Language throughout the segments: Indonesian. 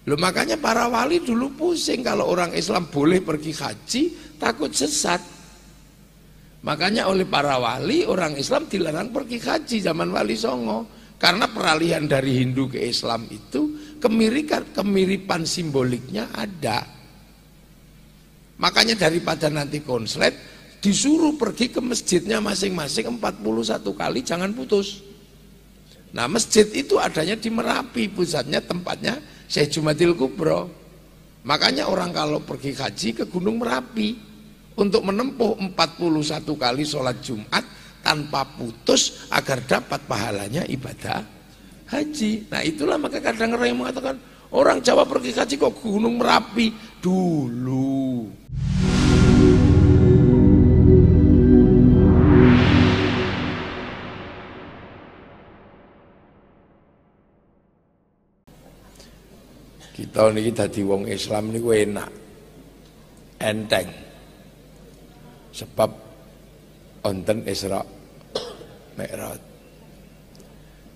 Loh makanya para wali dulu pusing kalau orang Islam boleh pergi haji, takut sesat. Makanya oleh para wali orang Islam dilarang pergi haji zaman Wali Songo. Karena peralihan dari Hindu ke Islam itu kemiripan simboliknya ada. Makanya daripada nanti konslet, disuruh pergi ke masjidnya masing-masing 41 kali, jangan putus. Nah masjid itu adanya di Merapi, pusatnya tempatnya Syekh Jumadil Kubro. Makanya orang kalau pergi haji ke Gunung Merapi untuk menempuh 41 kali sholat Jumat tanpa putus agar dapat pahalanya ibadah haji. Nah itulah maka kadang orang yang mengatakan orang Jawa pergi haji kok Gunung Merapi dulu. Kita niki dadi wong Islam niku enak, enteng. Sebab wonten Isra Mi'raj.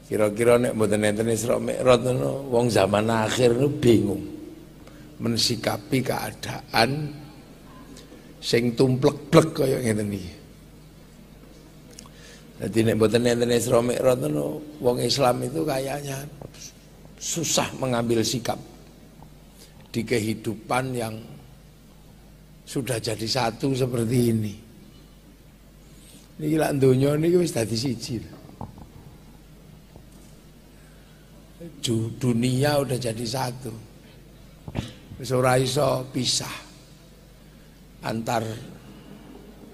Kira-kira nek mboten enten Isra Mi'raj ngono, wong zaman akhir niku bingung mensikapi keadaan sing tumplek-plek kaya ngene iki. Dadi nek mboten enten Isra Mi'raj ngono, wong Islam itu kayaknya susah mengambil sikap di kehidupan yang sudah jadi satu seperti ini. Niki lak donya niki wis dadi siji. Dunia udah jadi satu. Wis ora iso pisah antar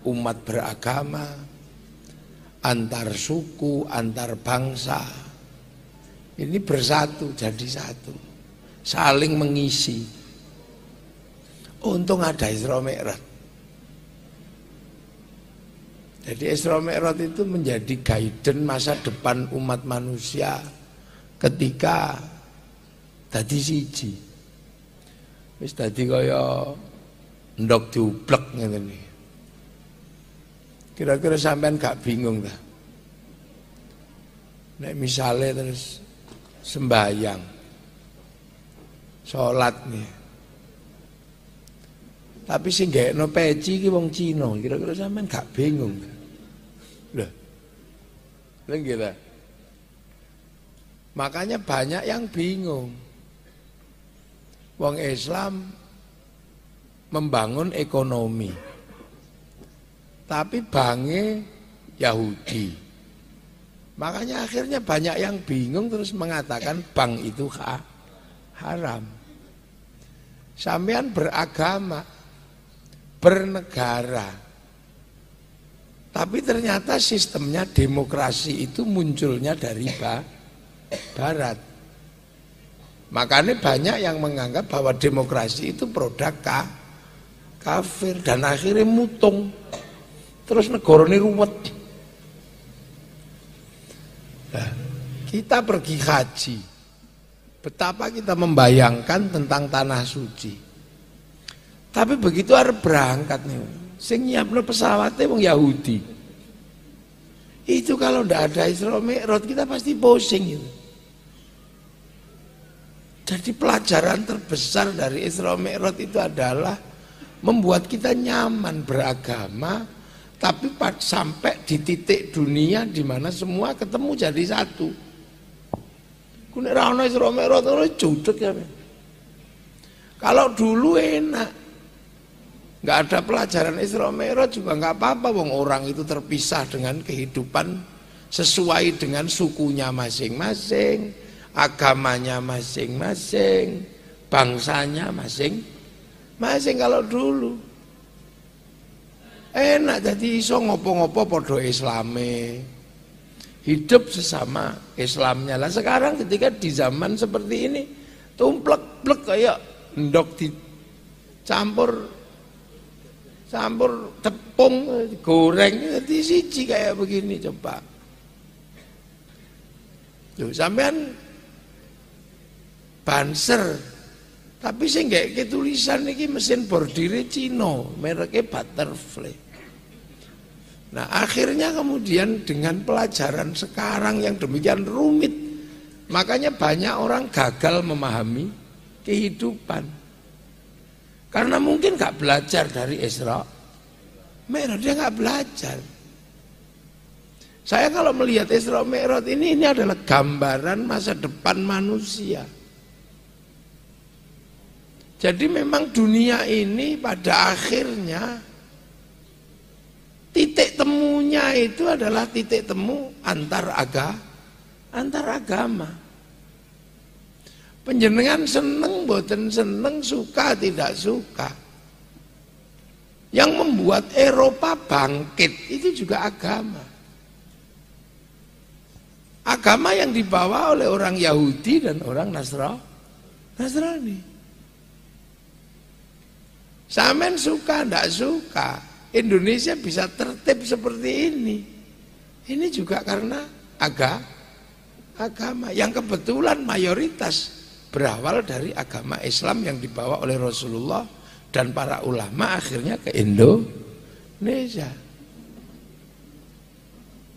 umat beragama, antar suku, antar bangsa. Ini bersatu jadi satu. Saling mengisi. Untung ada Isra Mi'raj. Jadi Isra Mi'raj itu menjadi guidance masa depan umat manusia ketika dadi siji. Wis dadi kaya ndok diublek ngene iki. Kira-kira sampean gak bingung ta? Nek misale terus sembahyang sholat nih, tapi sing gakno peci ki wong Cina, kira-kira sampean gak bingung? Loh, gitu. Makanya banyak yang bingung. Wong Islam membangun ekonomi, tapi bange Yahudi. Makanya akhirnya banyak yang bingung terus mengatakan bank itu haram. Sampean beragama, bernegara, tapi ternyata sistemnya demokrasi itu munculnya dari barat. Makanya banyak yang menganggap bahwa demokrasi itu produk kafir dan akhirnya mutung. Terus negara ini ruwet. Nah, kita pergi haji. Betapa kita membayangkan tentang tanah suci. Tapi begitu arep berangkat nih, sing nyiapno pesawatnya wong Yahudi. Itu kalau ndak ada Isra Mi'raj kita pasti pusing gitu. Jadi pelajaran terbesar dari Isra Mi'raj itu adalah membuat kita nyaman beragama, tapi sampai di titik dunia di mana semua ketemu jadi satu. Nek ra ono Isra Mi'raj ora judeg ya. Kalau dulu enak. Enggak ada pelajaran Isra Mi'raj juga enggak apa-apa, wong orang itu terpisah dengan kehidupan sesuai dengan sukunya masing-masing, agamanya masing-masing, bangsanya masing-masing. Kalau dulu enak, jadi iso ngopo-ngopo padha Islame. Hidup sesama Islamnya lah. Sekarang ketika di zaman seperti ini tumplek-plek kayak ndok dicampur tepung goreng di siji kayak begini coba. Tuh sampean Banser tapi sing gak tulisan iki mesin bordire Cina, mereknya Butterfly. Nah akhirnya kemudian dengan pelajaran sekarang yang demikian rumit, makanya banyak orang gagal memahami kehidupan. Karena mungkin nggak belajar dari Isra Mi'raj, dia nggak belajar. Saya kalau melihat Isra Mi'raj ini adalah gambaran masa depan manusia. Jadi memang dunia ini pada akhirnya titik temunya itu adalah titik temu antar agama. Panjenengan seneng, boten seneng, suka tidak suka. Yang membuat Eropa bangkit itu juga agama. Agama yang dibawa oleh orang Yahudi dan orang Nasrani. Samen suka ndak suka, Indonesia bisa tertib seperti ini. Ini juga karena agama yang kebetulan mayoritas berawal dari agama Islam yang dibawa oleh Rasulullah dan para ulama akhirnya ke Indonesia.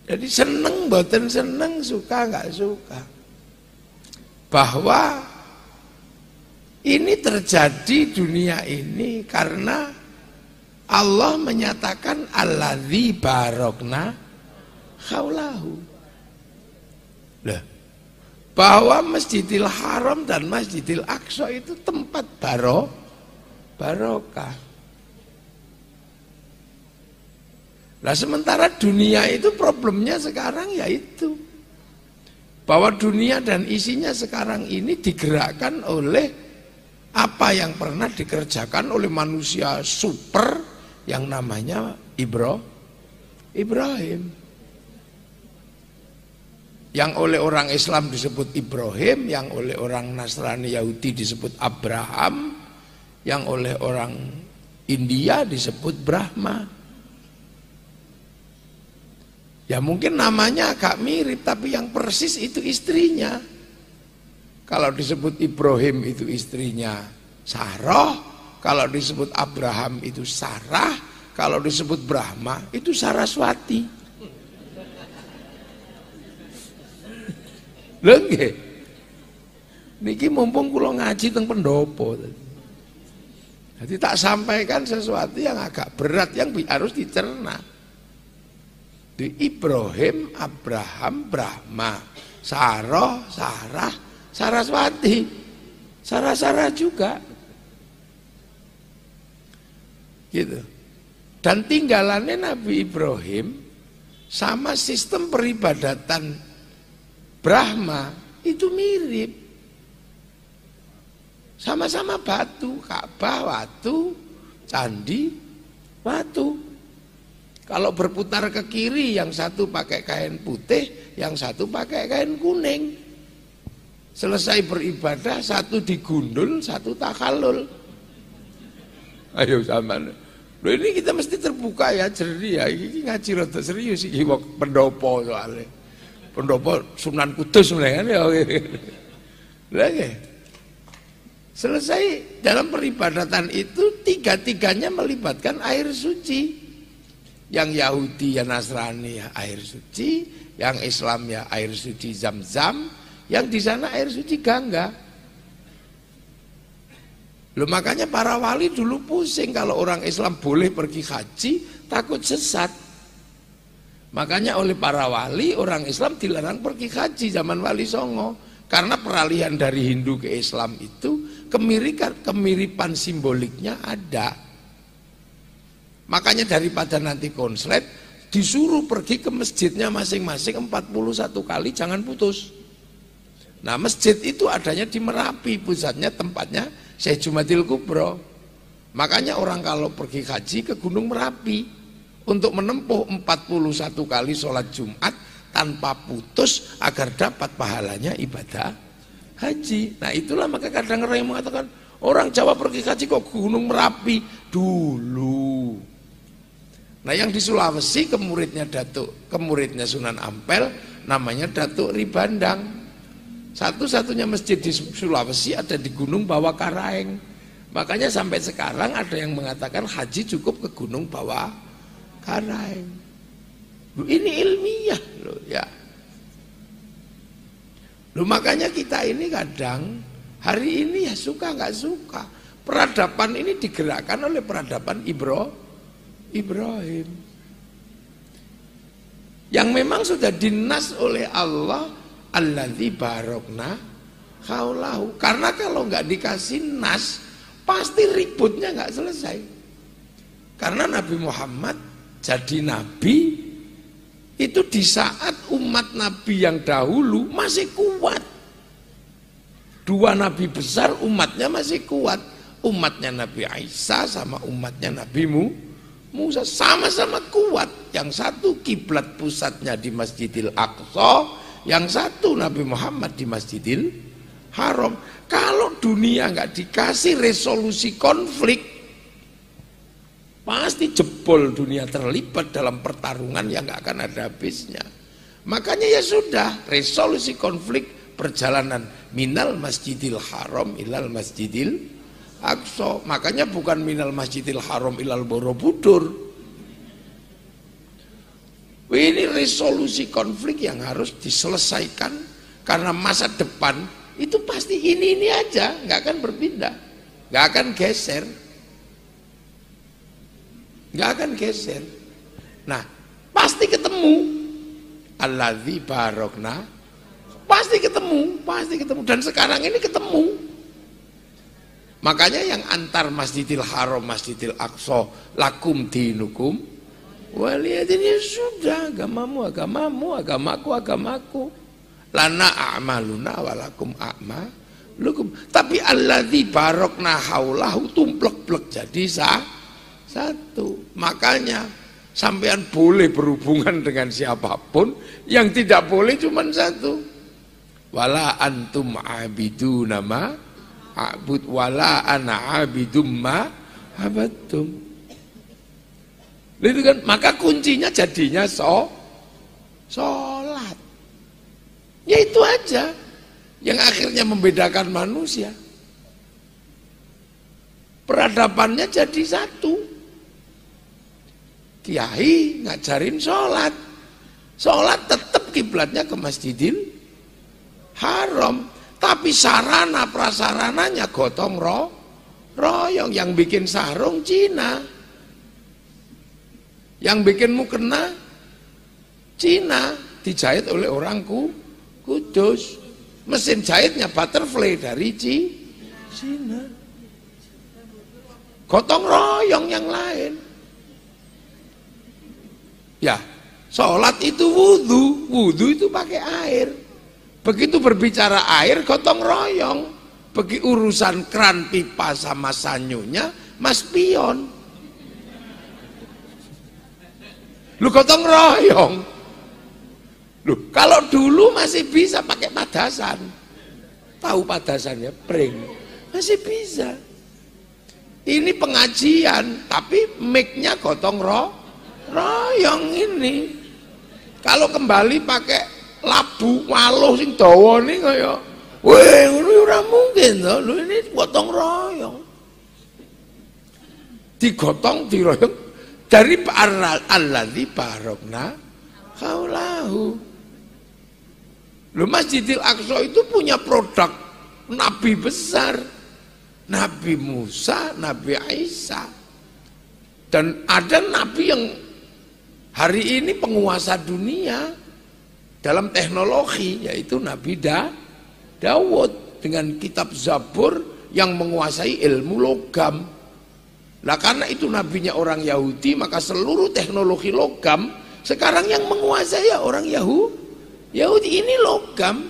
Jadi seneng boten seneng, suka nggak suka, bahwa ini terjadi dunia ini karena Allah menyatakan alladzi barokna haulahu. Lah, bahwa Masjidil Haram dan Masjidil Aqsa itu tempat barokah. Nah sementara dunia itu problemnya sekarang yaitu bahwa dunia dan isinya sekarang ini digerakkan oleh apa yang pernah dikerjakan oleh manusia super yang namanya Ibrahim. Yang oleh orang Islam disebut Ibrahim, yang oleh orang Nasrani Yahudi disebut Abraham, yang oleh orang India disebut Brahma. Ya mungkin namanya agak mirip, tapi yang persis itu istrinya. Kalau disebut Ibrahim itu istrinya Sarah, kalau disebut Abraham itu Sarah, kalau disebut Brahma itu Saraswati. Lho nggih. Niki mumpung kula ngaji teng pendopo. Jadi tak sampaikan sesuatu yang agak berat yang harus dicerna. Di Ibrahim, Abraham, Brahma, Sarah, Sarah, Saraswati, Sarah juga, gitu. Dan tinggalannya Nabi Ibrahim sama sistem peribadatan Brahma itu mirip, sama-sama batu, Ka'bah, batu, candi, batu. Kalau berputar ke kiri, yang satu pakai kain putih, yang satu pakai kain kuning. Selesai beribadah, satu digundul, satu takalul. Ayo sama. Loh ini kita mesti terbuka ya, jernih ya. Ini ngaji rada serius iki wong pendopo soalnya. Pendopo Sunan Kudus kan ya. Lagi. Selesai dalam peribadatan itu tiga-tiganya melibatkan air suci. Yang Yahudi ya Nasrani ya air suci, yang Islam ya air suci Zam-Zam, yang di sana air suci Gangga. Loh makanya para wali dulu pusing kalau orang Islam boleh pergi haji, takut sesat. Makanya oleh para wali orang Islam dilarang pergi haji zaman Wali Songo, karena peralihan dari Hindu ke Islam itu kemiripan simboliknya ada. Makanya daripada nanti konslet, disuruh pergi ke masjidnya masing-masing 41 kali, jangan putus. Nah masjid itu adanya di Merapi, pusatnya tempatnya Syekh Jumadil Kubro. Makanya orang kalau pergi haji ke Gunung Merapi untuk menempuh 41 kali sholat Jumat tanpa putus agar dapat pahalanya ibadah haji. Nah itulah maka kadang orang yang mengatakan orang Jawa pergi haji kok Gunung Merapi dulu. Nah yang di Sulawesi kemuridnya Sunan Ampel namanya Datuk Ribandang. Satu-satunya masjid di Sulawesi ada di Gunung Bawah Karaeng. Makanya sampai sekarang ada yang mengatakan haji cukup ke Gunung Bawah Karaeng. Loh, ini ilmiah loh ya. Loh makanya kita ini kadang Hari ini ya suka nggak suka. Peradaban ini digerakkan oleh peradaban Ibrahim. Yang memang sudah dinas oleh Allah, alladzi barokna haulahu. Karena kalau nggak dikasih nas, pasti ributnya nggak selesai. Karena Nabi Muhammad jadi nabi itu di saat umat nabi yang dahulu masih kuat. Dua nabi besar umatnya masih kuat. Umatnya Nabi Isa sama umatnya Nabi Musa sama-sama kuat. Yang satu kiblat pusatnya di Masjidil Aqsa, yang satu Nabi Muhammad di Masjidil Haram. Kalau dunia nggak dikasih resolusi konflik, pasti jebol dunia, terlibat dalam pertarungan yang nggak akan ada habisnya. Makanya ya sudah, resolusi konflik perjalanan minal Masjidil Haram ilal Masjidil Aqsa. Makanya bukan minal Masjidil Haram ilal Borobudur. Ini resolusi konflik yang harus diselesaikan, karena masa depan itu pasti ini aja, nggak akan berpindah, nggak akan geser, nggak akan geser. Nah, pasti ketemu alladzi barokna, pasti ketemu, dan sekarang ini ketemu. Makanya yang antar Masjidil Haram, Masjidil Aqsa, lakum dinukum waliyadin, ya sudah, agamamu agamamu, agamaku agamaku, lana a'maluna walakum a'malukum. Tapi alladzi barokna haulahu tumplek-plek jadi satu. Makanya sampean boleh berhubungan dengan siapapun, yang tidak boleh cuma satu. Wala antum abiduna ma a'bud wala ana abidum ma abadtum. Itu kan, maka kuncinya jadinya sholat. Ya itu aja yang akhirnya membedakan manusia. Peradabannya jadi satu. Kiai ngajarin sholat, sholat tetap kiblatnya ke Masjidil Haram, tapi sarana prasarananya gotong royong. Yang bikin sarung Cina, yang bikin mukena Cina, dijahit oleh orang Kudus. Mesin jahitnya butterfly dari Cina. Gotong royong yang lain. Ya, sholat itu wudhu itu pakai air. Begitu berbicara air, gotong royong. Bagi urusan kran, pipa sama sanyunya, Mas Pion. Lu gotong royong. Lu kalau dulu masih bisa pakai padasan. Tahu padasannya, pring. Masih bisa. Ini pengajian, tapi mic-nya gotong royong ini. Kalau kembali pakai labu waluh sing dawa ning kaya weh ngono ora mungkin to. Lho ini gotong royong. Digotong diroyong dari alladzi barokna haulahu. Lho, Masjidil Aqsa itu punya produk nabi besar. Nabi Musa, Nabi Isa. Dan ada nabi yang hari ini penguasa dunia dalam teknologi, yaitu Nabi Dawud dengan kitab Zabur yang menguasai ilmu logam. Nah, karena itu nabinya orang Yahudi, maka seluruh teknologi logam sekarang yang menguasai ya orang Yahudi. Ini logam,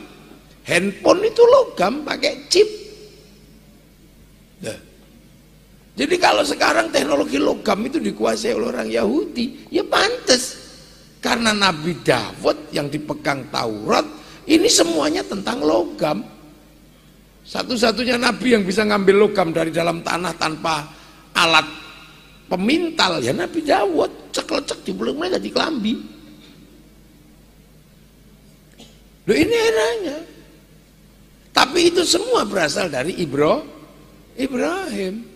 handphone itu logam pakai chip. Nah, jadi kalau sekarang teknologi logam itu dikuasai oleh orang Yahudi, ya pantas. Karena Nabi Dawud yang dipegang Taurat, ini semuanya tentang logam. Satu-satunya Nabi yang bisa ngambil logam dari dalam tanah tanpa alat pemintal, ya Nabi Dawud. Cek-lecek di bulan mereka di kelambi. Loh, ini eranya. Tapi itu semua berasal dari Ibrahim.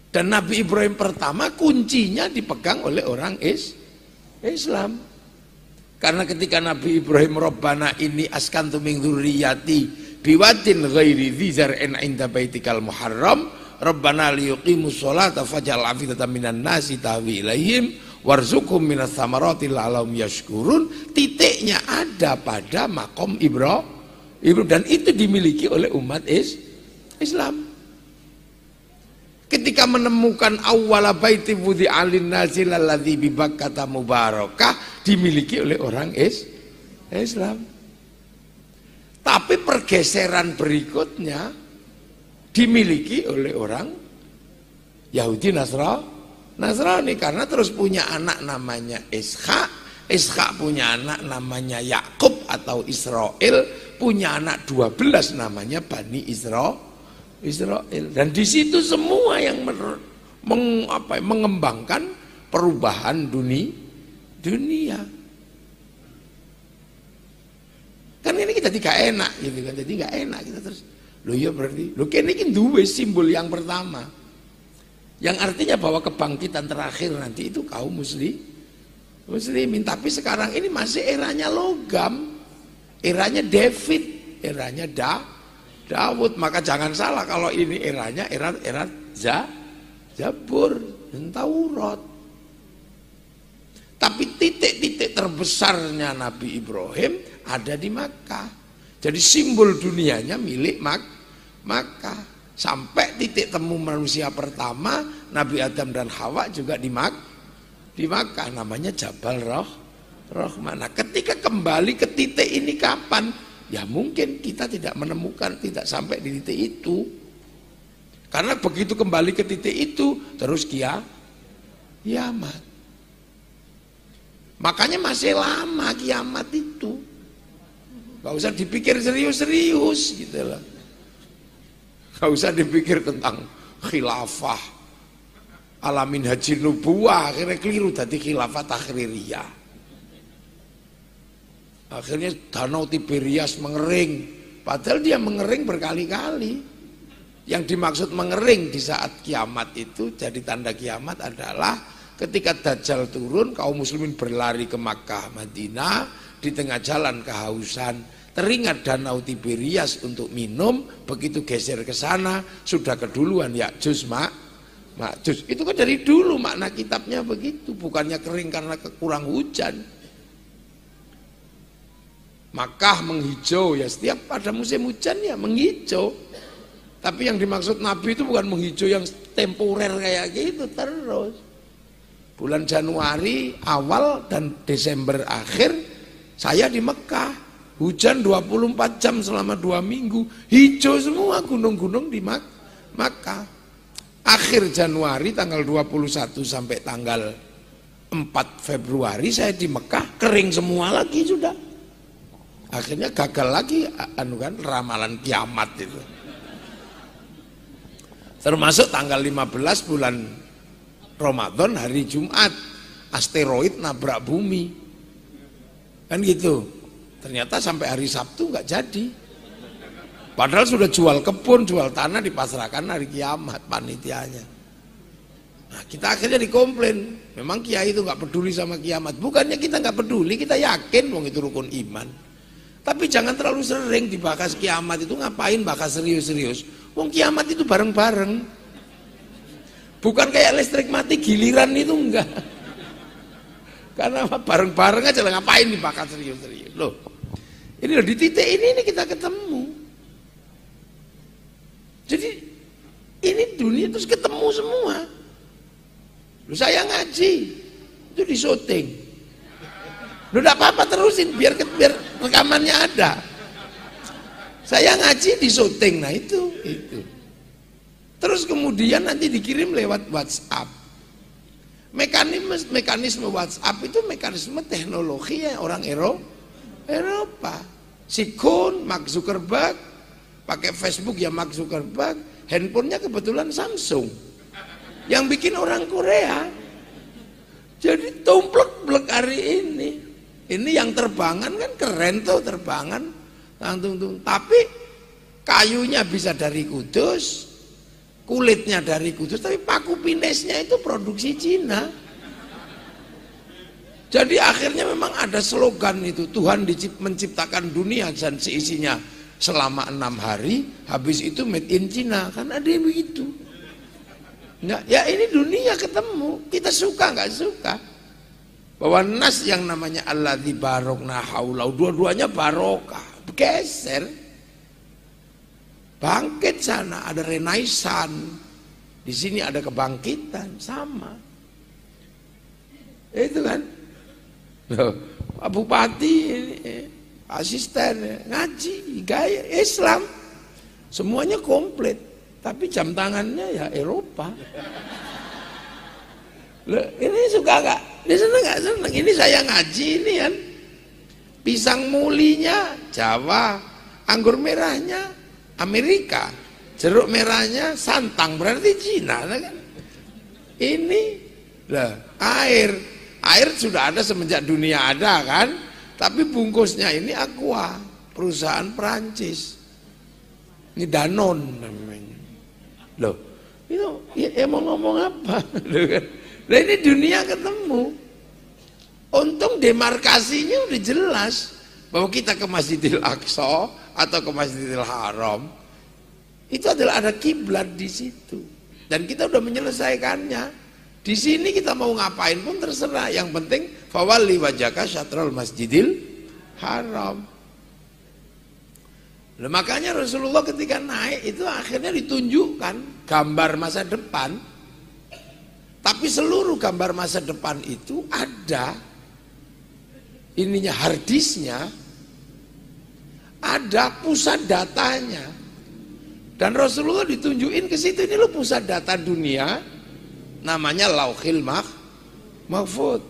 Dan Nabi Ibrahim pertama kuncinya dipegang oleh orang Islam. Karena ketika Nabi Ibrahim Rabbana ini askantu min dzurriyyati biwadin ghairi dzi zar'in 'inda baitikal muharram rabbana liyuqimus sholata faj'al afidatan minan nasi tahwi ilaihim warzuqhum minas tsamarati la'allahum yashkurun. Titiknya ada pada makom Ibrahim dan itu dimiliki oleh umat Islam. Ketika menemukan awwala baiti wudi'a lin-nasi lalladzi bi Bakkah mubarakah dimiliki oleh orang Islam. Tapi pergeseran berikutnya dimiliki oleh orang Yahudi Nasrani karena terus punya anak namanya Ishak punya anak namanya Yakub atau Israel, punya anak 12 namanya Bani Israel. Dan di situ semua yang mengembangkan perubahan dunia. Kan ini kita tidak enak gitu kan, jadi nggak enak kita terus. Loh ya berarti, loh kene iki duwe simbol yang pertama. Yang artinya bahwa kebangkitan terakhir nanti itu kaum muslimin. Tapi sekarang ini masih eranya logam, eranya David, eranya Daud. Maka jangan salah kalau ini eranya era Zabur dan Taurat. Tapi titik-titik terbesarnya Nabi Ibrahim ada di Makkah. Jadi simbol dunianya milik Makkah. Sampai titik temu manusia pertama Nabi Adam dan Hawa juga di Makkah, namanya Jabal Rahmah. Nah, ketika kembali ke titik ini kapan? Ya mungkin kita tidak menemukan, tidak sampai di titik itu. Karena begitu kembali ke titik itu terus kiamat. Makanya masih lama kiamat itu. Gak usah dipikir serius-serius gitu loh. Gak usah dipikir tentang khilafah alamin haji nubuwah, akhirnya keliru tadi khilafah takhririyah. Akhirnya danau Tiberias mengering, padahal dia mengering berkali-kali. Yang dimaksud mengering di saat kiamat itu, jadi tanda kiamat adalah ketika Dajjal turun, kaum muslimin berlari ke Makkah, Madinah, di tengah jalan kehausan, teringat danau Tiberias untuk minum, begitu geser ke sana, sudah keduluan Ya'juj Ma'juj. Itu kan dari dulu makna kitabnya begitu, bukannya kering karena kurang hujan. Makkah menghijau, ya setiap pada musim hujan ya menghijau. Tapi yang dimaksud Nabi itu bukan menghijau yang temporer kayak gitu terus. Bulan Januari awal dan Desember akhir saya di Mekah, hujan 24 jam selama 2 minggu, hijau semua gunung-gunung di Makkah. Akhir Januari tanggal 21 sampai tanggal 4 Februari saya di Mekah, kering semua lagi sudah. Akhirnya gagal lagi ramalan kiamat itu. Termasuk tanggal 15 bulan Ramadan hari Jumat, asteroid nabrak bumi. Kan gitu. Ternyata sampai hari Sabtu nggak jadi. Padahal sudah jual kebun, jual tanah, dipasrahkan hari kiamat panitianya. Nah, kita akhirnya dikomplain. Memang kiai itu nggak peduli sama kiamat. Bukannya kita nggak peduli, kita yakin wong itu rukun iman. Tapi jangan terlalu sering dibahas kiamat itu, ngapain bahas serius-serius. Wong kiamat itu bareng-bareng. Bukan kayak listrik mati giliran itu enggak. Karena bareng-bareng aja lah, ngapain dibakar serius-serius. Loh, ini loh, di titik ini kita ketemu. Jadi ini dunia terus ketemu semua. Loh, saya ngaji itu di syuting. Loh, enggak apa-apa, terusin biar rekamannya ada. Saya ngaji di syuting, nah itu. Terus kemudian nanti dikirim lewat WhatsApp. Mekanisme WhatsApp itu mekanisme teknologi ya orang Eropa. Si Kuhn, Mark Zuckerberg, pakai Facebook ya Mark Zuckerberg, handphonenya kebetulan Samsung. Yang bikin orang Korea. Jadi tumplek-blek hari ini. Ini yang terbangan kan keren tuh terbangan. Tapi kayunya bisa dari Kudus, kulitnya dari Kudus, tapi paku pinesnya itu produksi Cina. Jadi akhirnya memang ada slogan itu, Tuhan menciptakan dunia dan seisinya selama 6 hari, habis itu made in China, kan ada yang begitu. Nah, ya ini dunia ketemu, kita suka nggak suka. Bahwa nas yang namanya alladzi barokna haulau, dua-duanya barokah, bergeser. Bangkit sana, ada renaisan. Di sini ada kebangkitan, sama. Itu kan. Pak Bupati asisten ngaji, gaya Islam, semuanya komplit, tapi jam tangannya ya Eropa. Loh, ini suka nggak? Dia seneng nggak seneng? Ini saya ngaji ini kan, pisang mulinya Jawa, anggur merahnya Amerika, jeruk merahnya Santang, berarti Cina kan? Ini lah air sudah ada semenjak dunia ada kan? Tapi bungkusnya ini Aqua, perusahaan Perancis. Ini Danone namanya. Loh, itu ya mau ngomong apa? Nah ini dunia ketemu. Untung demarkasinya udah jelas bahwa kita ke Masjidil Aqsa atau ke Masjidil Haram itu adalah ada kiblat di situ. Dan kita udah menyelesaikannya. Di sini kita mau ngapain pun terserah, yang penting fawalli wajhaka syatrul Masjidil Haram. Nah, makanya Rasulullah ketika naik itu akhirnya ditunjukkan gambar masa depan. Tapi seluruh gambar masa depan itu ada ininya, harddisknya, ada pusat datanya. Dan Rasulullah ditunjukin ke situ, ini loh pusat data dunia. Namanya Lauhil Mahfud,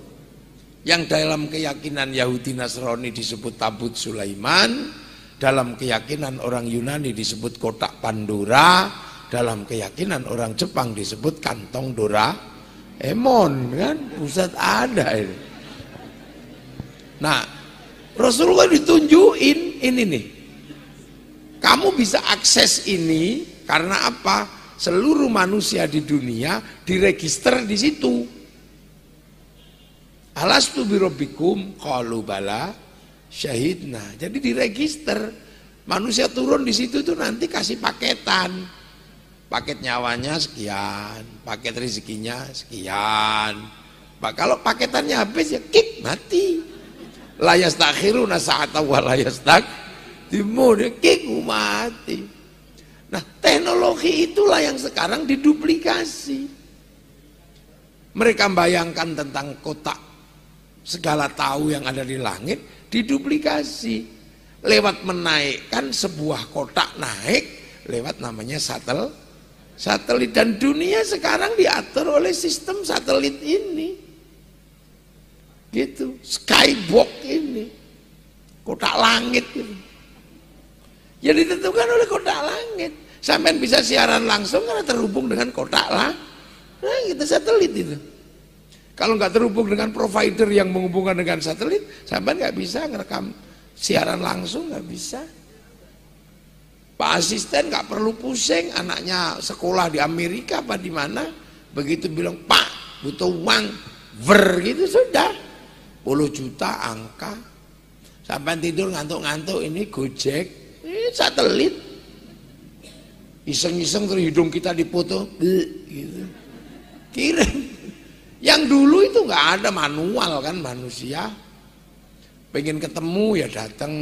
yang dalam keyakinan Yahudi Nasrani disebut tabut Sulaiman, dalam keyakinan orang Yunani disebut kotak Pandora, dalam keyakinan orang Jepang disebut kantong Doraemon, kan pusat ada ini. Nah, Rasulullah ditunjukin ini nih, kamu bisa akses ini karena apa? Seluruh manusia di dunia diregister di situ. Alastu birabbikum qalu bala syahidna. Jadi diregister. Manusia turun di situ tuh nanti kasih paketan. Paket nyawanya sekian, paket rezekinya sekian. Kalau paketannya habis ya kik mati. La yastakhiruna sa'atan wa la yastaqdimun, kik mati. Nah, teknologi itulah yang sekarang diduplikasi. Mereka bayangkan tentang kotak segala tahu yang ada di langit, diduplikasi lewat menaikkan sebuah kotak naik lewat namanya satelit. Dan dunia sekarang diatur oleh sistem satelit ini, gitu. Skybox ini, kotak langit gitu. Ya ditentukan oleh kotak langit. Sampai bisa siaran langsung karena terhubung dengan kotak lah. Nah, kita satelit itu. Kalau nggak terhubung dengan provider yang menghubungkan dengan satelit, sampai nggak bisa ngerekam siaran langsung, nggak bisa. Pak asisten nggak perlu pusing, anaknya sekolah di Amerika apa di mana, begitu bilang Pak butuh uang, gitu sudah, 10 juta angka. Sampai tidur ngantuk-ngantuk ini Gojek. Ini satelit, iseng-iseng terus hidung kita dipoto, gitu. Kirim. Yang dulu itu nggak ada manual kan, manusia pengen ketemu ya datang.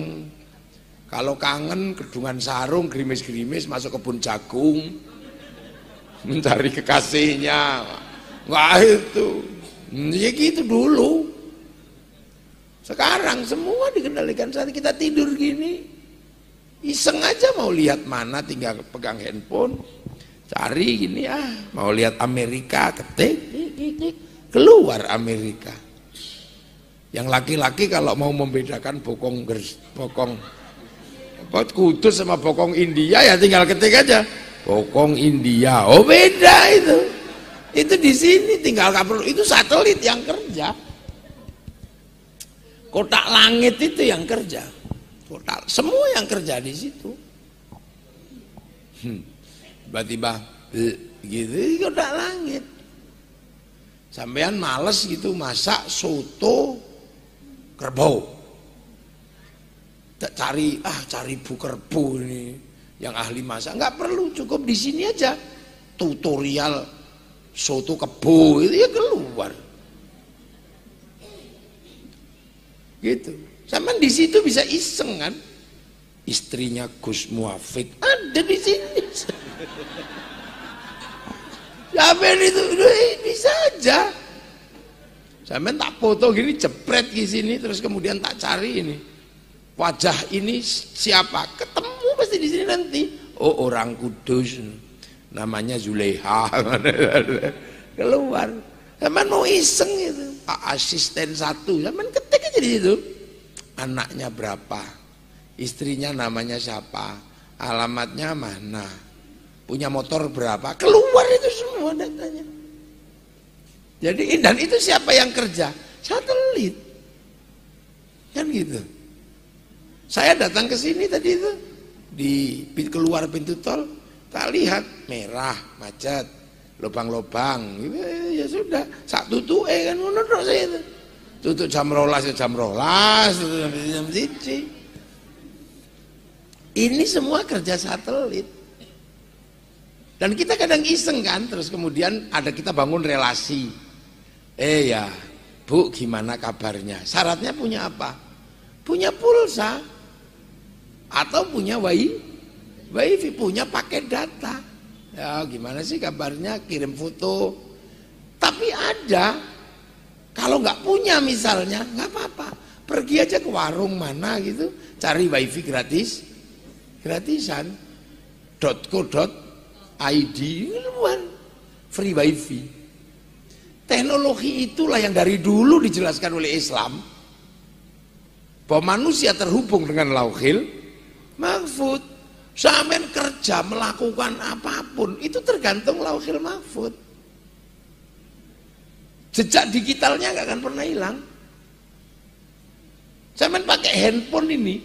Kalau kangen kedungan sarung, gerimis-gerimis masuk kebun jagung mencari kekasihnya. Nggak itu, ya gitu dulu. Sekarang semua dikendalikan saat kita tidur gini. Iseng aja mau lihat mana, tinggal pegang handphone, cari gini mau lihat Amerika, ketik, keluar Amerika. Yang laki-laki kalau mau membedakan bokong Kudus sama bokong India ya tinggal ketik aja, bokong India, oh beda itu. Itu di sini tinggal nggak perlu, itu satelit yang kerja. Kotak langit itu yang kerja. Total, semua yang kerja di situ. Tiba-tiba gitu kotak langit. Sampean males gitu masak soto kerbau. cari Bu Kerbu ini yang ahli masak, nggak perlu, cukup di sini aja tutorial soto kebo itu ya keluar gitu. Sama di situ bisa iseng kan, istrinya Gus Muafik ada di sini. Sampai itu bisa aja. Sampai tak foto gini jepret di sini, terus kemudian tak cari ini wajah ini siapa, ketemu pasti di sini nanti. Oh, orang Kudus, namanya Zuleha, keluar. Zaman mau iseng itu, asisten satu, zaman ketik aja di situ. Anaknya berapa, istrinya namanya siapa, alamatnya mana, punya motor berapa, keluar itu semua datanya. Jadi dan itu siapa yang kerja? Satelit, kan gitu. Saya datang ke sini tadi itu di keluar pintu tol, tak lihat merah macet, lubang-lubang, ya sudah, sak tutup kan ngono tok saya itu. Tutup jam 12 jam 12, jam 1. Ini semua kerja satelit. Dan kita kadang iseng kan, terus kemudian ada kita bangun relasi. Ya, Bu, gimana kabarnya? Syaratnya punya apa? Punya pulsa. Atau punya wifi, punya paket data. Ya gimana sih kabarnya, kirim foto. Tapi ada, kalau nggak punya misalnya nggak apa-apa, pergi aja ke warung mana gitu, cari wifi gratisan .co.id, free wifi. Teknologi itulah yang dari dulu dijelaskan oleh Islam bahwa manusia terhubung dengan Lauhil Mahfud. Sampai kerja melakukan apapun itu tergantung Lauhil Mahfud. Jejak digitalnya nggak akan pernah hilang. Sampai pakai handphone ini,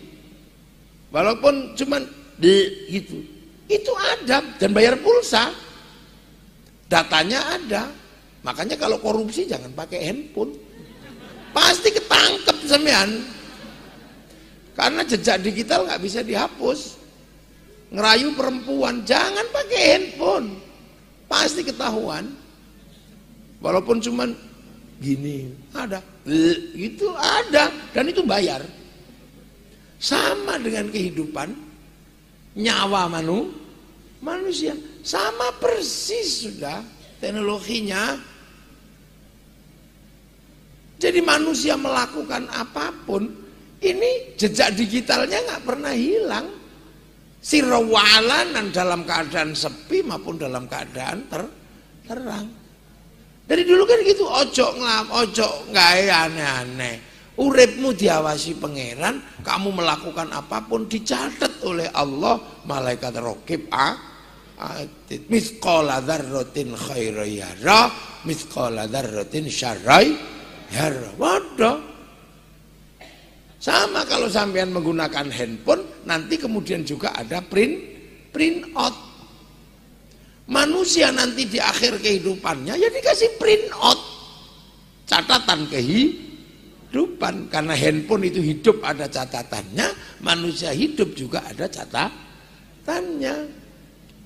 walaupun cuman gitu, itu ada dan bayar pulsa, datanya ada. Makanya kalau korupsi jangan pakai handphone, pasti ketangkep sampean. Karena jejak digital nggak bisa dihapus. Ngerayu perempuan jangan pakai handphone, pasti ketahuan. Walaupun cuman gini ada, itu ada dan itu bayar. Sama dengan kehidupan nyawa manusia, sama persis sudah teknologinya. Jadi manusia melakukan apapun, ini jejak digitalnya nggak pernah hilang. Sirwalanan dalam keadaan sepi maupun dalam keadaan terang. Dari dulu kan gitu, ojo nggak aneh-aneh. Uripmu diawasi pangeran, kamu melakukan apapun dicatat oleh Allah, malaikat raqib atid. Mithqala dzarratin khairan yara, mithqala dzarratin syarran yara. Waduh. Sama kalau sampean menggunakan handphone, nanti kemudian juga ada print out. Manusia nanti di akhir kehidupannya ya dikasih print out, catatan kehidupan. Karena handphone itu hidup ada catatannya, manusia hidup juga ada catatannya.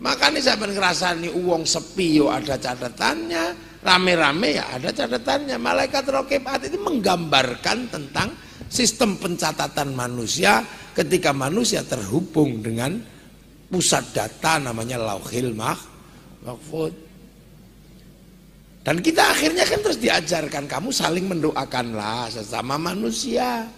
Makanya saya ngerasani uang sepi yo ada catatannya, rame-rame ya ada catatannya. Malaikat raqib atid itu menggambarkan tentang sistem pencatatan manusia ketika manusia terhubung dengan pusat data namanya Lauhil Mahfud. Dan kita akhirnya kan terus diajarkan, kamu saling mendoakanlah sesama manusia.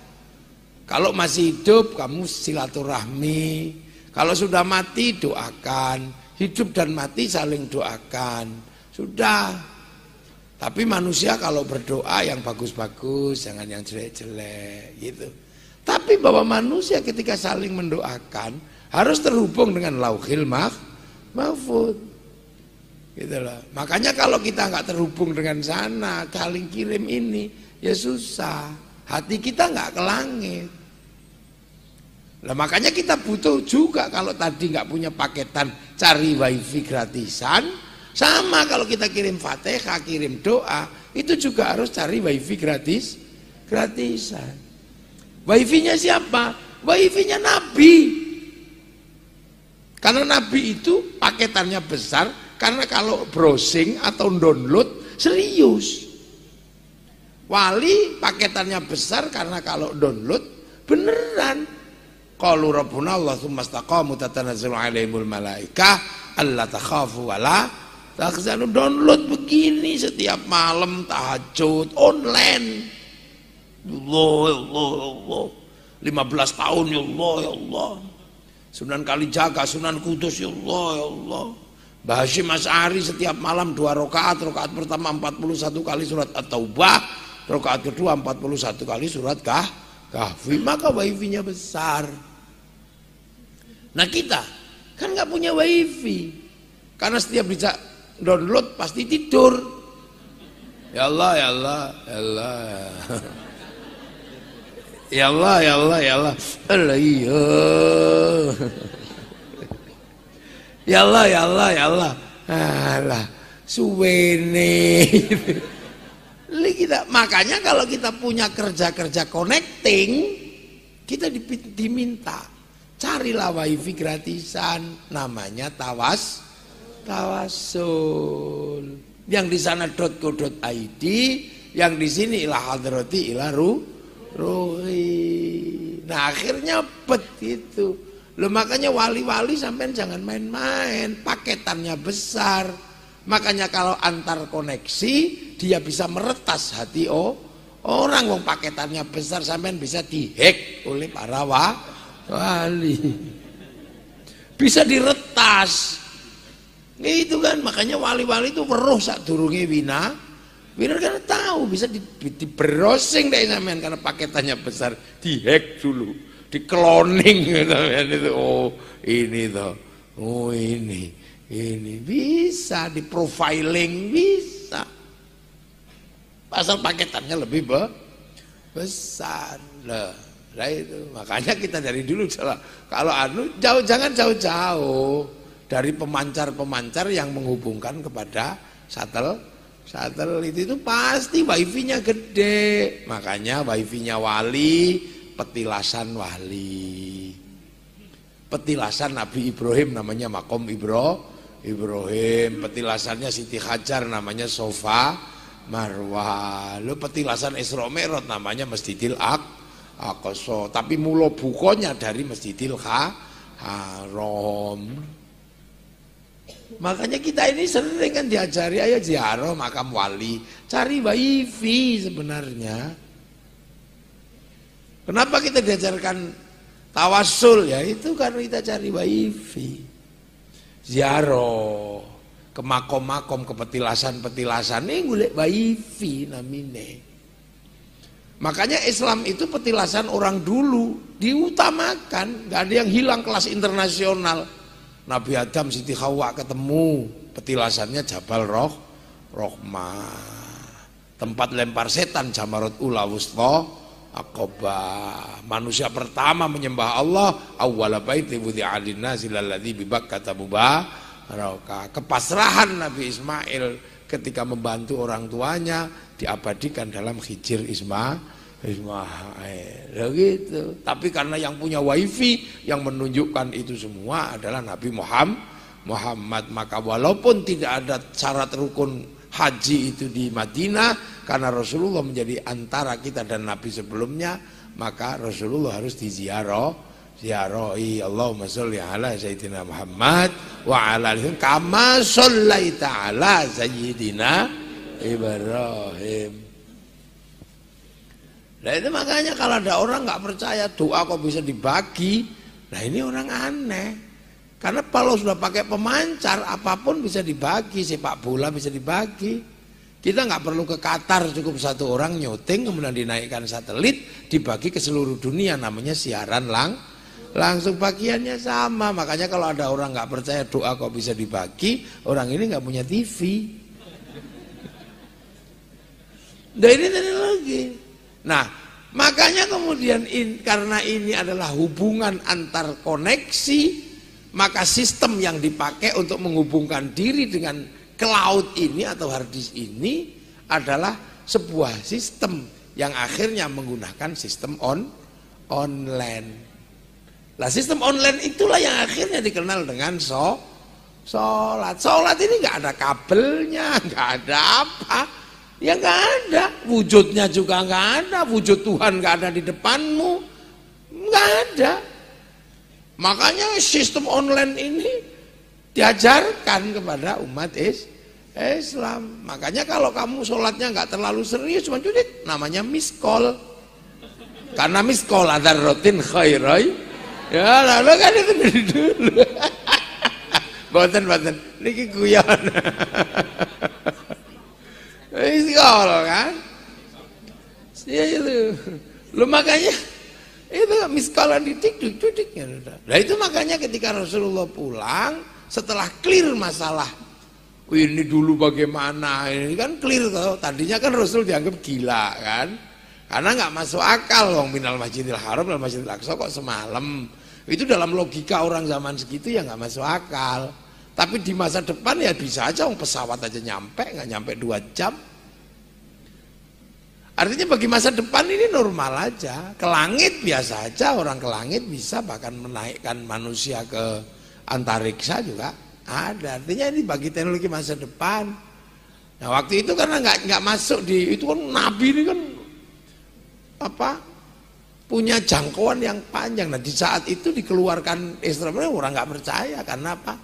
Kalau masih hidup kamu silaturahmi, kalau sudah mati doakan, hidup dan mati saling doakan. Sudah. Tapi manusia kalau berdoa yang bagus-bagus, jangan yang jelek-jelek gitu. Tapi bahwa manusia ketika saling mendoakan harus terhubung dengan Lauhil Mahfud. Gitu loh. Makanya kalau kita nggak terhubung dengan sana, saling kirim ini, ya susah. Hati kita nggak ke langit. Nah, makanya kita butuh juga kalau tadi nggak punya paketan, cari wifi gratisan. Sama kalau kita kirim Fatihah, kirim doa, itu juga harus cari wifi gratisan. Wifi-nya siapa? WiFi-nya Nabi. Karena Nabi itu paketannya besar, karena kalau browsing atau download serius. Wali paketannya besar karena kalau download beneran. Qalu rabbuna Allah tsumma istaqamu tatanazzalu alaihimul malaikah alla takhafu wala tahzanu. Download begini setiap malam tahajud online. Allah 15 tahun ya Allah. Sunan Kalijaga, Sunan Kudus ya Allah. Mbah Hasyim Asy'ari setiap malam 2 rakaat. Rakaat pertama 41 kali surat At-Taubah, rakaat kedua 41 kali surat Kahfi. Maka WiFi-nya besar. Nah kita kan nggak punya WiFi, karena setiap bisa download pasti tidur. Ya Allah, ya Allah, ya Allah. Ya Allah, ya Allah, ya Allah. Allah iya. Ya Allah, ya Allah, ya Allah. Alah, suwene. Kita, makanya kalau kita punya kerja-kerja connecting, kita diminta carilah WiFi gratisan, namanya tawasul. Yang di sana .co.id, yang di sini ila hadrati ila ruhi. Nah akhirnya begitu. Loh makanya wali-wali sampean jangan main-main, paketannya besar. Makanya kalau antar koneksi dia bisa meretas hati orang. Wong paketannya besar, sampean bisa dihack oleh para wali. Bisa diretas. Itu kan makanya wali-wali itu weruh sadurunge wina. Bener kan tahu bisa di browsing deh sampean karena paketannya besar, dihack dulu, di cloning itu. Oh ini toh, oh ini bisa di profiling, bisa. Pasal paketannya lebih besar lah. Nah itu makanya kita dari dulu kalau jangan jauh-jauh dari pemancar-pemancar yang menghubungkan kepada satelit itu pasti WiFi-nya gede. Makanya WiFi-nya wali, petilasan wali. Petilasan Nabi Ibrahim namanya Makom Ibrahim. Petilasannya Siti Hajar namanya Sofa Marwah. Lalu petilasan Isra Mi'raj namanya Masjidil Aqsa. Tapi mula bukonya dari Masjidil Haram. Makanya kita ini sering kan diajari, ayo ziarah makam wali, cari WiFi sebenarnya. Kenapa kita diajarkan tawasul? Ya itu karena kita cari WiFi. Ziarah ke makom-makom, ke petilasan-petilasan ini golek WiFi namine. Makanya Islam itu petilasan orang dulu diutamakan, nggak ada yang hilang kelas internasional. Nabi Adam Siti Hawa ketemu, petilasannya Jabal Rohmah. Tempat lempar setan Jamarut Ula Wusta Aqabah. Manusia pertama menyembah Allah, awwala baiti wudi'a lin-nasi lalladzi bi Bakkah mubaraka. Kepasrahan Nabi Ismail ketika membantu orang tuanya diabadikan dalam Hijr Ismail. Gitu. Tapi karena yang punya WiFi yang menunjukkan itu semua adalah Nabi Muhammad, maka walaupun tidak ada syarat rukun haji itu di Madinah, karena Rasulullah menjadi antara kita dan Nabi sebelumnya, maka Rasulullah harus ziarahi. Allahumma sholli ala sayyidina Muhammad wa ala alihi kama shallaita ala sayyidina Ibrahim. Nah itu makanya kalau ada orang nggak percaya doa kok bisa dibagi, nah ini orang aneh. Karena kalau sudah pakai pemancar apapun bisa dibagi, sepak bola bisa dibagi. Kita nggak perlu ke Qatar, cukup satu orang nyuting kemudian dinaikkan satelit dibagi ke seluruh dunia, namanya siaran langsung, bagiannya sama. Makanya kalau ada orang nggak percaya doa kok bisa dibagi, orang ini nggak punya TV. Nah ini tadi lagi. Nah, makanya kemudian karena ini adalah hubungan antar koneksi, maka sistem yang dipakai untuk menghubungkan diri dengan cloud ini atau hard disk ini adalah sebuah sistem yang akhirnya menggunakan sistem online. Lah sistem online itulah yang akhirnya dikenal dengan sholat. Sholat ini nggak ada kabelnya, nggak ada apa, ya nggak ada. Wujudnya juga nggak ada, wujud Tuhan nggak ada di depanmu, nggak ada. Makanya sistem online ini diajarkan kepada umat Islam. Makanya kalau kamu sholatnya nggak terlalu serius, cuma judit, namanya miskol. Karena miskol ada rutin khairai. Ya lalu kan itu dari dulu. Boten niki guyon. Miskol kan? Ya itu. Lu makanya itu miskolan didik. Nah itu makanya ketika Rasulullah pulang setelah clear masalah ini dulu bagaimana, ini kan clear tuh. Tadinya kan Rasul dianggap gila kan, karena nggak masuk akal wong minal masjidil haram dan masjidil aqsa kok semalam. Itu dalam logika orang zaman segitu ya nggak masuk akal. Tapi di masa depan ya bisa aja wong pesawat aja nyampe, nggak nyampe 2 jam. Artinya bagi masa depan ini normal aja. Ke langit biasa aja, orang ke langit bisa bahkan menaikkan manusia ke antariksa juga ada. Artinya ini bagi teknologi masa depan. Nah waktu itu karena nggak masuk di itu kan Nabi ini kan apa punya jangkauan yang panjang. Nah di saat itu dikeluarkan Isra Mi'raj orang nggak percaya karena apa?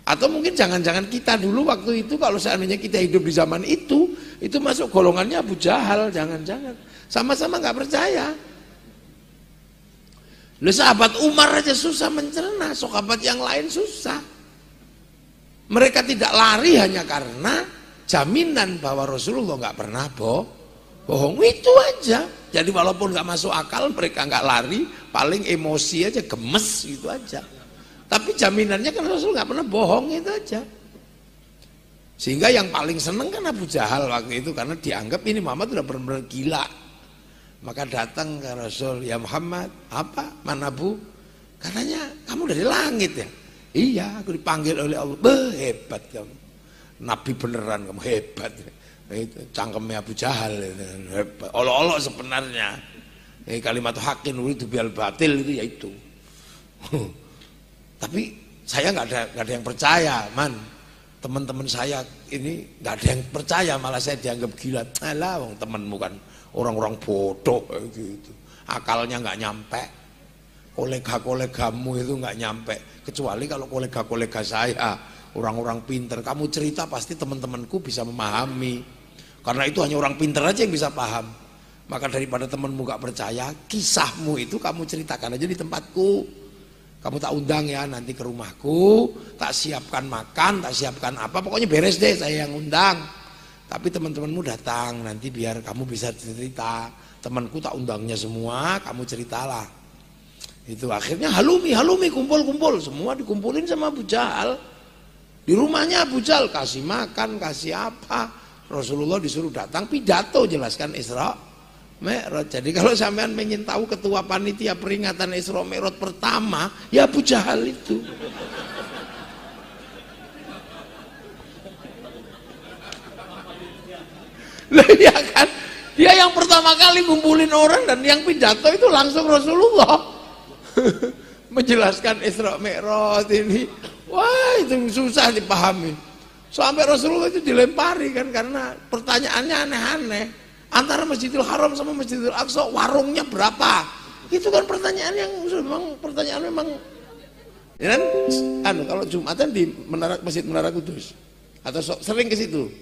Atau mungkin jangan-jangan kita dulu waktu itu kalau seandainya kita hidup di zaman itu masuk golongannya Abu Jahal, jangan-jangan sama-sama nggak percaya. Lu sahabat Umar aja susah mencerna, sahabat yang lain susah. Mereka tidak lari hanya karena jaminan bahwa Rasulullah nggak pernah bohong, itu aja. Jadi walaupun nggak masuk akal mereka nggak lari, paling emosi aja, gemes gitu aja. Tapi jaminannya kan Rasul nggak pernah bohong, itu aja. Sehingga yang paling seneng kan Abu Jahal waktu itu karena dianggap ini Muhammad sudah benar-benar gila. Maka datang ke Rasul, ya Muhammad, apa? Mana Bu? Katanya kamu dari langit ya? Iya, aku dipanggil oleh Allah. Hebat kamu. Nabi beneran, kamu hebat. Itu cangkemnya Abu Jahal. Hebat. Olok-olok sebenarnya. Kalimat hakin itu bial batil itu ya itu. Tapi saya nggak ada yang percaya, man. Teman-teman saya ini nggak ada yang percaya, malah saya dianggap gila. Alah, wong temanmu kan orang-orang bodoh gitu. Akalnya nggak nyampe. Kolega-kolegamu itu nggak nyampe. Kecuali kalau kolega-kolega saya orang-orang pinter, kamu cerita pasti teman-temanku bisa memahami. Karena itu hanya orang pinter aja yang bisa paham. Maka daripada temanmu nggak percaya, kisahmu itu kamu ceritakan aja di tempatku. Kamu tak undang ya nanti ke rumahku, tak siapkan makan, tak siapkan apa, pokoknya beres deh, saya yang undang. Tapi teman-temanmu datang nanti biar kamu bisa cerita. Temanku tak undangnya semua, kamu ceritalah. Itu akhirnya halumi kumpul semua dikumpulin sama Abu Jahal. Di rumahnya Abu Jahal kasih makan, kasih apa. Rasulullah disuruh datang pidato jelaskan Isra Mi'raj. Jadi kalau sampean pengen tahu ketua panitia peringatan Isra Mi'raj pertama, ya Abu Jahal itu. Lah ya kan? Dia yang pertama kali ngumpulin orang dan yang pidato itu langsung Rasulullah. Menjelaskan Isra Mi'raj ini, wah itu susah dipahami. Sampai Rasulullah itu dilempari kan karena pertanyaannya aneh-aneh. Antara Masjidil Haram sama Masjidil Aqsa warungnya berapa? Itu kan pertanyaan yang memang ya kan? Kalau Jumatan di Masjid Menara Kudus atau sering ke situ.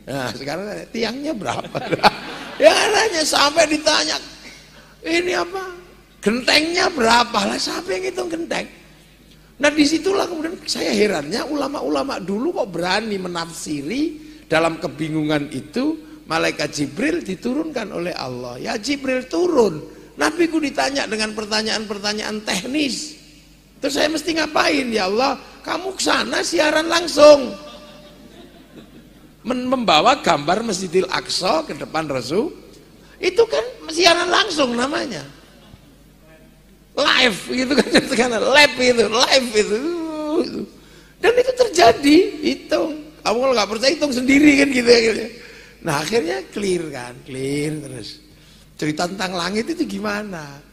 Nah sekarang tiangnya berapa? Ya nanya sampai ditanya ini apa? Gentengnya berapa lah? Siapa yang hitung genteng? Nah disitulah kemudian saya herannya ulama-ulama dulu kok berani menafsiri dalam kebingungan itu. Malaikat Jibril diturunkan oleh Allah. Ya Jibril turun. Nabi ku ditanya dengan pertanyaan-pertanyaan teknis. Terus saya mesti ngapain ya Allah? Kamu kesana siaran langsung. Membawa gambar Masjidil Aqsa ke depan Rasul. Itu kan siaran langsung namanya. Live gitu kan, live itu. Dan itu terjadi, hitung. Kamu kalau nggak percaya hitung sendiri kan gitu. Nah akhirnya clear terus. Cerita tentang langit itu gimana?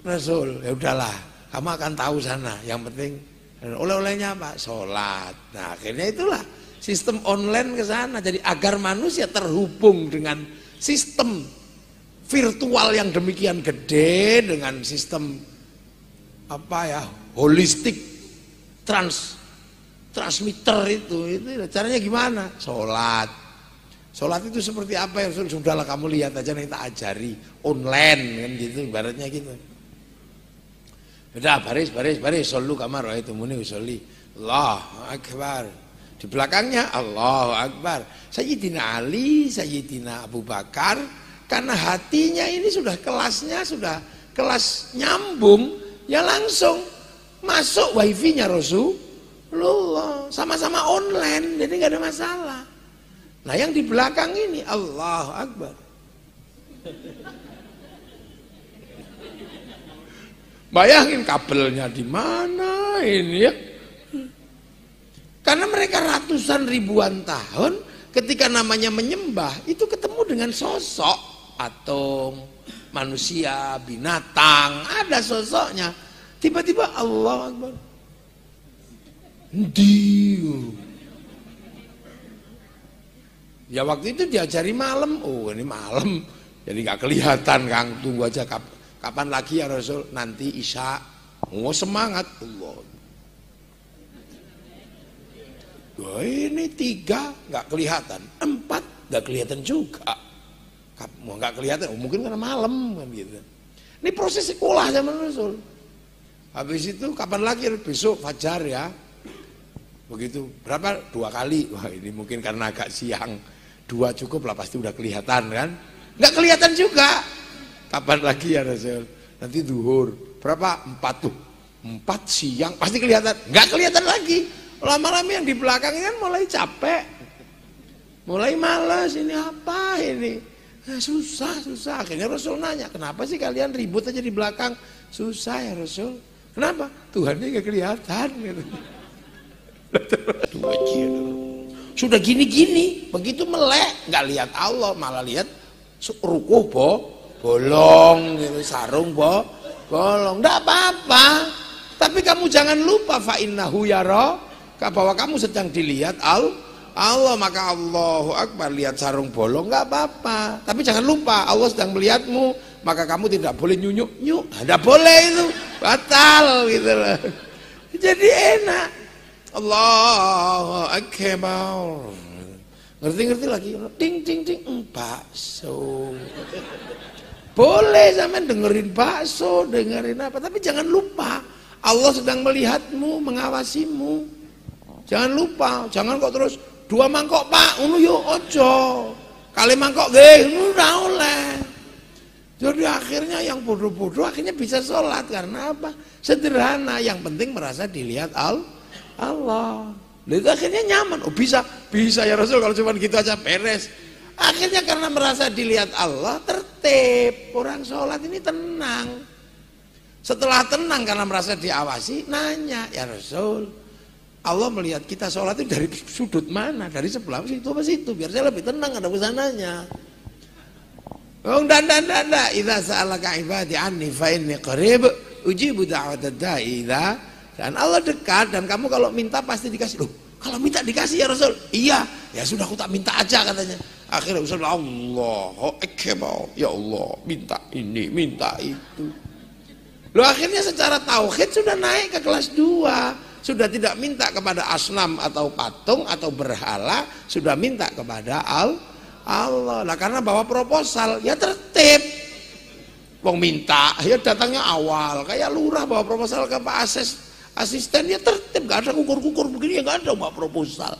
Rasul, ya udahlah. kamu akan tahu sana. Yang penting oleh-olehnya apa? Sholat. Nah akhirnya itulah sistem online ke sana. Jadi agar manusia terhubung dengan sistem virtual yang demikian gede, dengan sistem apa ya, holistik transmitter itu caranya gimana? Sholat. Sholat itu seperti apa ya? Sudahlah kamu lihat aja nih, tak ajari online kan gitu, ibaratnya gitu. Udah baris, solu kamar itu muni usolli. Allahu Akbar. Di belakangnya Allahu Akbar. Sayyidina Ali, Sayyidina Abu Bakar, karena hatinya ini sudah kelasnya, sudah kelas nyambung, ya langsung masuk wifi-nya Rasulullah. Sama-sama online, jadi nggak ada masalah. Nah yang di belakang ini Allahu Akbar. Bayangin kabelnya di mana ini ya. Karena mereka ratusan ribuan tahun ketika namanya menyembah itu ketemu dengan sosok atom, manusia, binatang, ada sosoknya. Tiba-tiba Allahu Akbar. Diu. Ya waktu itu diajari malam, oh ini malam, jadi nggak kelihatan Kang, tunggu aja kapan lagi ya Rasul, nanti Isya, oh semangat, Allah. Wah ini 3 nggak kelihatan, 4 nggak kelihatan juga, nggak kelihatan, oh, mungkin karena malam kan gitu. Ini proses sekolah zaman Rasul. Habis itu kapan lagi besok fajar ya, begitu berapa 2 kali, wah ini mungkin karena agak siang. 2 cukup lah, pasti udah kelihatan kan? Nggak kelihatan juga. Kapan lagi ya Rasul? Nanti duhur. Berapa? 4 tuh. 4 siang pasti kelihatan. Nggak kelihatan lagi. Lama-lama yang di belakang kan mulai capek, mulai malas. Ini apa ini? Nah, susah. Akhirnya Rasul nanya, kenapa sih kalian ribut aja di belakang? Susah ya Rasul. Kenapa? Tuhannya nggak kelihatan. Gitu. Sudah gini-gini, begitu melek, nggak lihat Allah, malah lihat rukuh bolong, gitu, sarung bolong, nggak apa-apa. Tapi kamu jangan lupa fa innahu yara, bahwa kamu sedang dilihat Allah, maka Allahu Akbar, lihat sarung bolong nggak apa-apa. Tapi jangan lupa Allah sedang melihatmu, maka kamu tidak boleh nyunyuk, tidak boleh itu, batal gitu loh. Jadi enak. Allahu Akbar. Ngerti lagi. Ting bakso. Boleh sampean dengerin bakso, dengerin apa, tapi jangan lupa Allah sedang melihatmu, mengawasimu. Jangan lupa, jangan kok terus 2 mangkok Pak, ngono yo ojo. Kali mangkok nggih, ngono ora oleh. Jadi akhirnya yang bodoh-bodoh akhirnya bisa sholat karena apa? Sederhana, yang penting merasa dilihat Allah. Itu akhirnya nyaman. Oh bisa ya Rasul, kalau cuma gitu aja beres. Akhirnya karena merasa dilihat Allah, tertib. Orang sholat ini tenang. Setelah tenang karena merasa diawasi, nanya, ya Rasul, Allah melihat kita sholat itu dari sudut mana? Dari sebelah situ apa situ? Biar saya lebih tenang ada kesananya. Oh dan idza sa'alaka ibadi anni fa inni qarib ujibu da'watad da'i idza. Dan Allah dekat, dan kamu kalau minta pasti dikasih. Loh, kalau minta dikasih ya Rasul? Iya, ya sudah aku tak minta aja katanya. Akhirnya Rasul Allahu Akbar, ya Allah, minta ini, minta itu. Loh akhirnya secara tauhid sudah naik ke kelas 2. Sudah tidak minta kepada asnam atau patung atau berhala, sudah minta kepada Allah. Nah karena bawa proposal, ya tertib. Wong minta, ya datangnya awal. Kayak lurah bawa proposal ke Pak asisten, ya tertib, gak ada kukur-kukur begini, ya gak ada mbak proposal.